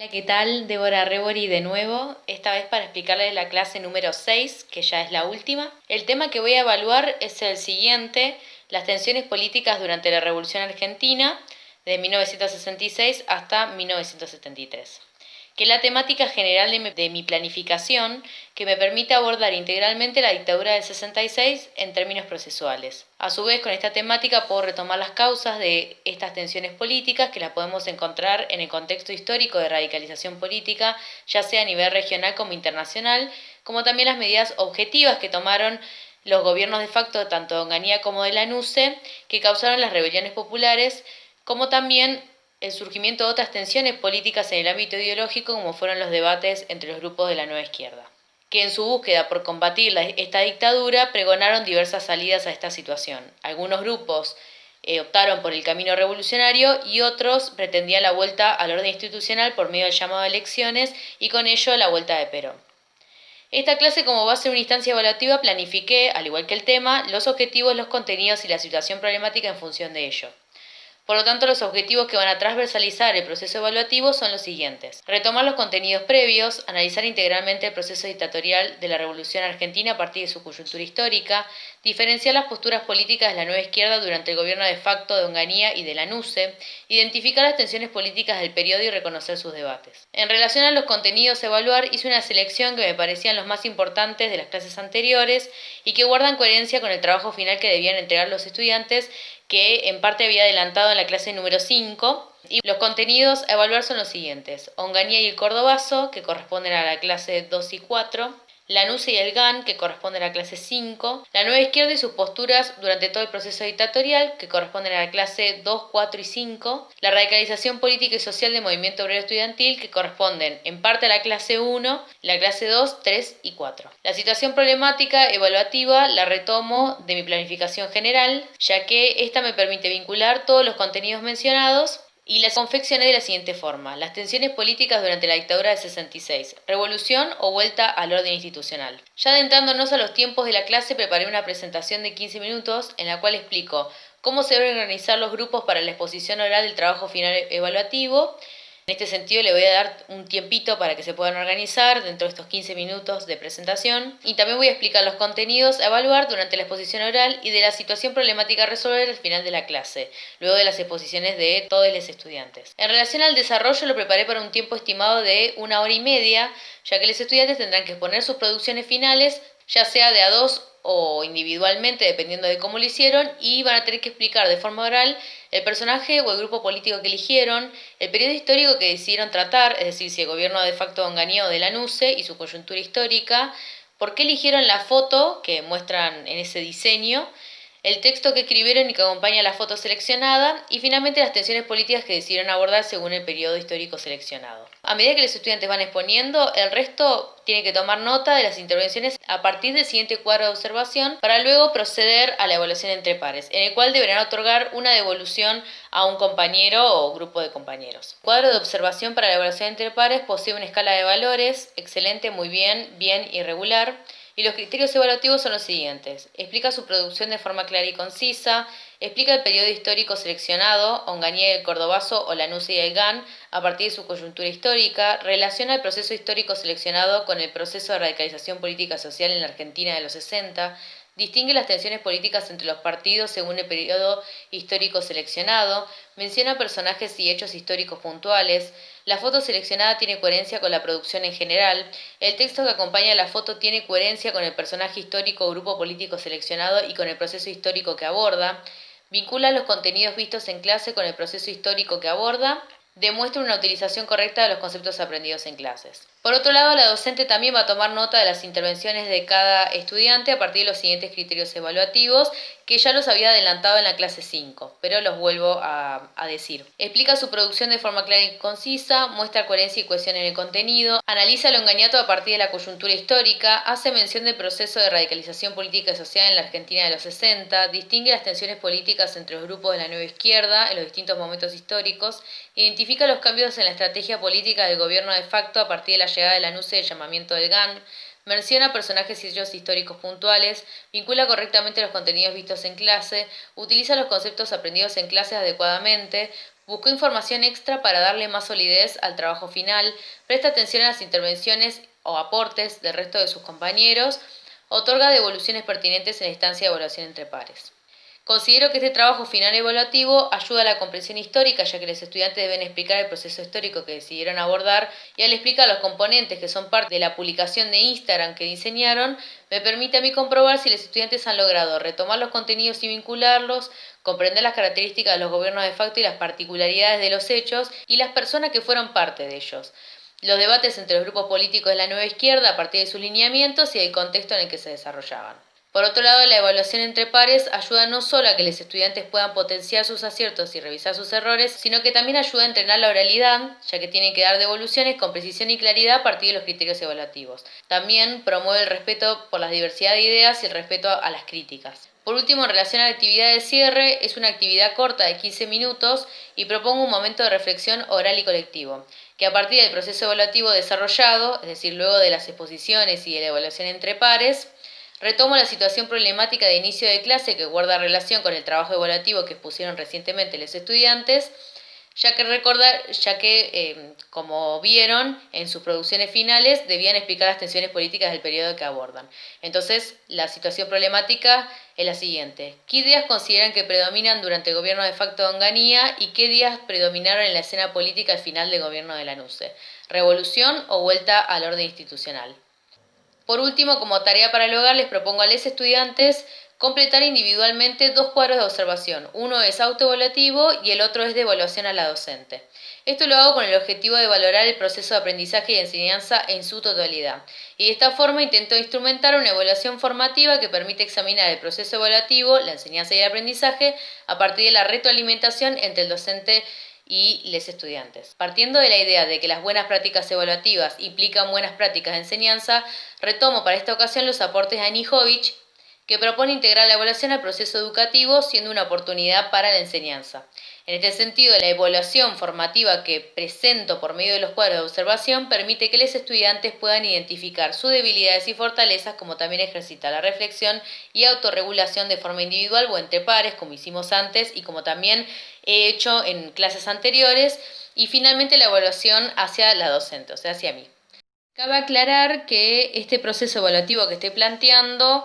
Hola, ¿qué tal? Débora Rebori de nuevo, esta vez para explicarles la clase número 6, que ya es la última. El tema que voy a evaluar es el siguiente: las tensiones políticas durante la Revolución Argentina, de 1966 hasta 1973, que es la temática general de mi planificación, que me permite abordar integralmente la dictadura del 66 en términos procesuales. A su vez, con esta temática puedo retomar las causas de estas tensiones políticas, que las podemos encontrar en el contexto histórico de radicalización política, ya sea a nivel regional como internacional, como también las medidas objetivas que tomaron los gobiernos de facto tanto de Onganía como de la NUCE, que causaron las rebeliones populares, como también el surgimiento de otras tensiones políticas en el ámbito ideológico, como fueron los debates entre los grupos de la nueva izquierda, que en su búsqueda por combatir esta dictadura pregonaron diversas salidas a esta situación. Algunos grupos optaron por el camino revolucionario y otros pretendían la vuelta al orden institucional por medio del llamado a elecciones y con ello la vuelta de Perón. Esta clase, como va a ser una instancia evaluativa, planifiqué, al igual que el tema, los objetivos, los contenidos y la situación problemática en función de ello. Por lo tanto, los objetivos que van a transversalizar el proceso evaluativo son los siguientes: retomar los contenidos previos, analizar integralmente el proceso dictatorial de la Revolución Argentina a partir de su coyuntura histórica, diferenciar las posturas políticas de la nueva izquierda durante el gobierno de facto de Onganía y de la NUCE, identificar las tensiones políticas del periodo y reconocer sus debates. En relación a los contenidos a evaluar, hice una selección que me parecían los más importantes de las clases anteriores y que guardan coherencia con el trabajo final que debían entregar los estudiantes, que en parte había adelantado en la clase número 5. Y los contenidos a evaluar son los siguientes: Onganía y el Cordobazo, que corresponden a la clase 2 y 4, la NUCE y el GAN, que corresponden a la clase 5, la nueva izquierda y sus posturas durante todo el proceso dictatorial, que corresponden a la clase 2, 4 y 5, la radicalización política y social del movimiento obrero estudiantil, que corresponden en parte a la clase 1, la clase 2, 3 y 4. La situación problemática evaluativa la retomo de mi planificación general, ya que esta me permite vincular todos los contenidos mencionados y las confeccioné de la siguiente forma: las tensiones políticas durante la dictadura del 66, revolución o vuelta al orden institucional. Ya adentrándonos a los tiempos de la clase, preparé una presentación de 15 minutos en la cual explico cómo se deben organizar los grupos para la exposición oral del trabajo final evaluativo. En este sentido, le voy a dar un tiempito para que se puedan organizar dentro de estos 15 minutos de presentación, y también voy a explicar los contenidos a evaluar durante la exposición oral y de la situación problemática a resolver al final de la clase, luego de las exposiciones de todos los estudiantes. En relación al desarrollo, lo preparé para un tiempo estimado de 1 hora y media, ya que los estudiantes tendrán que exponer sus producciones finales, ya sea de a dos o individualmente, dependiendo de cómo lo hicieron, y van a tener que explicar de forma oral el personaje o el grupo político que eligieron, el periodo histórico que decidieron tratar, es decir, si el gobierno de facto de Onganía o de la NUCE y su coyuntura histórica, por qué eligieron la foto que muestran en ese diseño, el texto que escribieron y que acompaña la foto seleccionada, y finalmente las tensiones políticas que decidieron abordar según el periodo histórico seleccionado. A medida que los estudiantes van exponiendo, el resto tiene que tomar nota de las intervenciones a partir del siguiente cuadro de observación, para luego proceder a la evaluación entre pares, en el cual deberán otorgar una devolución a un compañero o grupo de compañeros. El cuadro de observación para la evaluación entre pares posee una escala de valores: excelente, muy bien, bien y regular. Y los criterios evaluativos son los siguientes: explica su producción de forma clara y concisa, explica el periodo histórico seleccionado, Onganía y el Cordobazo o la NUCE y el GAN, a partir de su coyuntura histórica, relaciona el proceso histórico seleccionado con el proceso de radicalización política social en la Argentina de los 60, distingue las tensiones políticas entre los partidos según el periodo histórico seleccionado, menciona personajes y hechos históricos puntuales. La foto seleccionada tiene coherencia con la producción en general. El texto que acompaña a la foto tiene coherencia con el personaje histórico o grupo político seleccionado y con el proceso histórico que aborda. Vincula los contenidos vistos en clase con el proceso histórico que aborda. Demuestra una utilización correcta de los conceptos aprendidos en clases. Por otro lado, la docente también va a tomar nota de las intervenciones de cada estudiante a partir de los siguientes criterios evaluativos, que ya los había adelantado en la clase 5, pero los vuelvo a decir. Explica su producción de forma clara y concisa, muestra coherencia y cohesión en el contenido, analiza lo engañato a partir de la coyuntura histórica, hace mención del proceso de radicalización política y social en la Argentina de los 60, distingue las tensiones políticas entre los grupos de la nueva izquierda en los distintos momentos históricos, identifica los cambios en la estrategia política del gobierno de facto a partir de la llegada de la NUCE y el llamamiento del GAN, menciona personajes y hechos históricos puntuales, vincula correctamente los contenidos vistos en clase, utiliza los conceptos aprendidos en clase adecuadamente, Buscó información extra para darle más solidez al trabajo final, presta atención a las intervenciones o aportes del resto de sus compañeros, otorga devoluciones pertinentes en la instancia de evaluación entre pares. Considero que este trabajo final evaluativo ayuda a la comprensión histórica, ya que los estudiantes deben explicar el proceso histórico que decidieron abordar, y al explicar los componentes que son parte de la publicación de Instagram que diseñaron, me permite a mí comprobar si los estudiantes han logrado retomar los contenidos y vincularlos, comprender las características de los gobiernos de facto y las particularidades de los hechos y las personas que fueron parte de ellos, los debates entre los grupos políticos de la nueva izquierda a partir de sus lineamientos y el contexto en el que se desarrollaban. Por otro lado, la evaluación entre pares ayuda no solo a que los estudiantes puedan potenciar sus aciertos y revisar sus errores, sino que también ayuda a entrenar la oralidad, ya que tienen que dar devoluciones con precisión y claridad a partir de los criterios evaluativos. También promueve el respeto por la diversidad de ideas y el respeto a las críticas. Por último, en relación a la actividad de cierre, es una actividad corta de 15 minutos y propongo un momento de reflexión oral y colectivo, que a partir del proceso evaluativo desarrollado, es decir, luego de las exposiciones y de la evaluación entre pares, retomo la situación problemática de inicio de clase que guarda relación con el trabajo evaluativo que expusieron recientemente los estudiantes, ya que, como vieron, en sus producciones finales debían explicar las tensiones políticas del periodo que abordan. Entonces, la situación problemática es la siguiente. ¿Qué ideas consideran que predominan durante el gobierno de facto de Onganía y qué ideas predominaron en la escena política al final del gobierno de la NUCE? ¿Revolución o vuelta al orden institucional? Por último, como tarea para el hogar, les propongo a los estudiantes completar individualmente 2 cuadros de observación. Uno es autoevaluativo y el otro es de evaluación a la docente. Esto lo hago con el objetivo de valorar el proceso de aprendizaje y enseñanza en su totalidad. Y de esta forma intento instrumentar una evaluación formativa que permite examinar el proceso evaluativo, la enseñanza y el aprendizaje a partir de la retroalimentación entre el docente y los estudiantes. Partiendo de la idea de que las buenas prácticas evaluativas implican buenas prácticas de enseñanza, retomo para esta ocasión los aportes de Anijovic, que propone integrar la evaluación al proceso educativo siendo una oportunidad para la enseñanza. En este sentido, la evaluación formativa que presento por medio de los cuadros de observación permite que los estudiantes puedan identificar sus debilidades y fortalezas, como también ejercita la reflexión y autorregulación de forma individual o entre pares, como hicimos antes y como también he hecho en clases anteriores, y finalmente la evaluación hacia la docente, o sea, hacia mí. Cabe aclarar que este proceso evaluativo que estoy planteando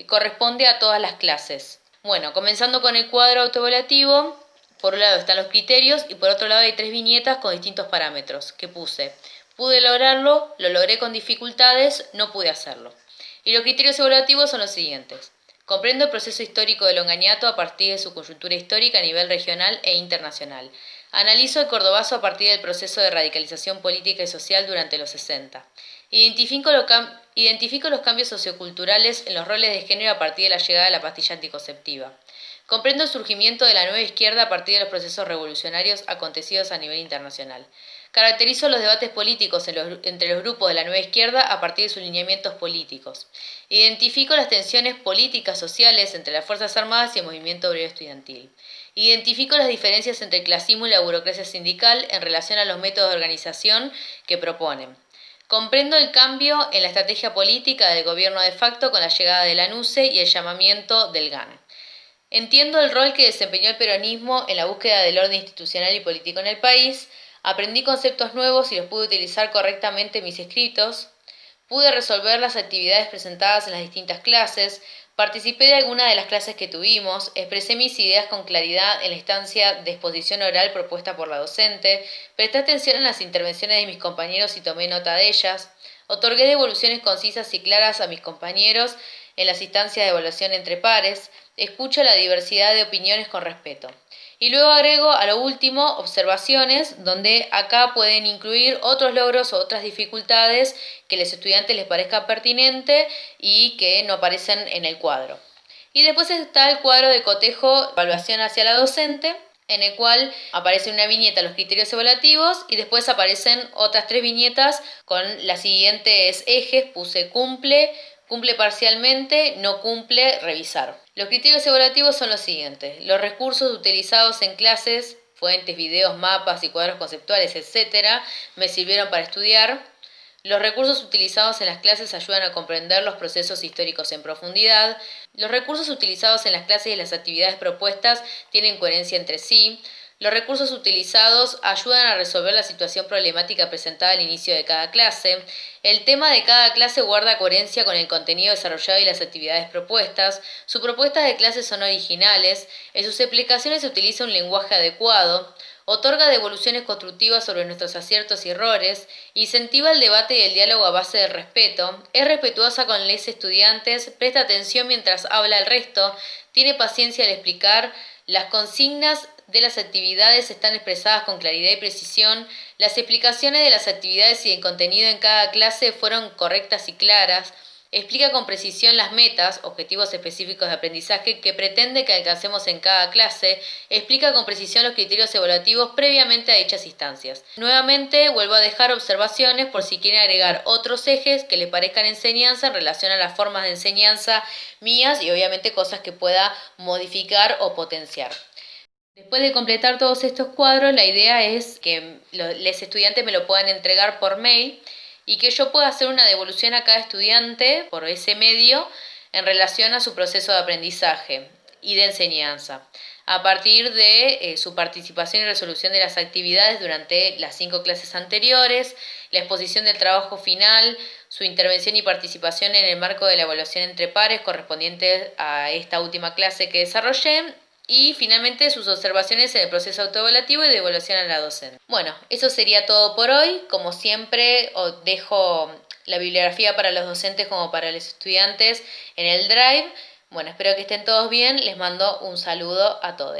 corresponde a todas las clases. Bueno, comenzando con el cuadro autoevaluativo, por un lado están los criterios y por otro lado hay 3 viñetas con distintos parámetros que puse. Pude lograrlo, lo logré con dificultades, no pude hacerlo. Y los criterios evaluativos son los siguientes. Comprendo el proceso histórico del Onganiato a partir de su coyuntura histórica a nivel regional e internacional. Analizo el cordobazo a partir del proceso de radicalización política y social durante los 60. Identifico los cambios socioculturales en los roles de género a partir de la llegada de la pastilla anticonceptiva. Comprendo el surgimiento de la nueva izquierda a partir de los procesos revolucionarios acontecidos a nivel internacional. Caracterizo los debates políticos entre los grupos de la nueva izquierda a partir de sus lineamientos políticos. Identifico las tensiones políticas sociales entre las Fuerzas Armadas y el movimiento obrero estudiantil. Identifico las diferencias entre el clasismo y la burocracia sindical en relación a los métodos de organización que proponen. Comprendo el cambio en la estrategia política del gobierno de facto con la llegada de la NUCE y el llamamiento del GAN. Entiendo el rol que desempeñó el peronismo en la búsqueda del orden institucional y político en el país. Aprendí conceptos nuevos y los pude utilizar correctamente en mis escritos. Pude resolver las actividades presentadas en las distintas clases. Participé de alguna de las clases que tuvimos, expresé mis ideas con claridad en la instancia de exposición oral propuesta por la docente, presté atención en las intervenciones de mis compañeros y tomé nota de ellas, otorgué devoluciones concisas y claras a mis compañeros en las instancias de evaluación entre pares, escucho la diversidad de opiniones con respeto. Y luego agrego a lo último observaciones, donde acá pueden incluir otros logros o otras dificultades que a los estudiantes les parezca pertinente y que no aparecen en el cuadro. Y después está el cuadro de cotejo, evaluación hacia la docente, en el cual aparece una viñeta los criterios evaluativos y después aparecen otras 3 viñetas con las siguientes ejes. Puse cumple parcialmente, no cumple, revisar. Los criterios evaluativos son los siguientes. Los recursos utilizados en clases, fuentes, videos, mapas y cuadros conceptuales, etc., me sirvieron para estudiar. Los recursos utilizados en las clases ayudan a comprender los procesos históricos en profundidad. Los recursos utilizados en las clases y las actividades propuestas tienen coherencia entre sí. Los recursos utilizados ayudan a resolver la situación problemática presentada al inicio de cada clase. El tema de cada clase guarda coherencia con el contenido desarrollado y las actividades propuestas. Sus propuestas de clase son originales. En sus explicaciones se utiliza un lenguaje adecuado. Otorga devoluciones constructivas sobre nuestros aciertos y errores. Incentiva el debate y el diálogo a base del respeto. Es respetuosa con los estudiantes. Presta atención mientras habla el resto. Tiene paciencia al explicar. Las consignas de las actividades están expresadas con claridad y precisión. Las explicaciones de las actividades y el contenido en cada clase fueron correctas y claras. Explica con precisión las metas, objetivos específicos de aprendizaje que pretende que alcancemos en cada clase. Explica con precisión los criterios evaluativos previamente a dichas instancias. Nuevamente vuelvo a dejar observaciones por si quieren agregar otros ejes que les parezcan enseñanza en relación a las formas de enseñanza mías y obviamente cosas que pueda modificar o potenciar. Después de completar todos estos cuadros, la idea es que los estudiantes me lo puedan entregar por mail y que yo pueda hacer una devolución a cada estudiante por ese medio en relación a su proceso de aprendizaje y de enseñanza, a partir de su participación y resolución de las actividades durante las 5 clases anteriores, la exposición del trabajo final, su intervención y participación en el marco de la evaluación entre pares correspondiente a esta última clase que desarrollé, y finalmente sus observaciones en el proceso autoevaluativo y de evaluación a la docente. Bueno, eso sería todo por hoy. Como siempre, os dejo la bibliografía para los docentes como para los estudiantes en el Drive. Bueno, espero que estén todos bien. Les mando un saludo a todos.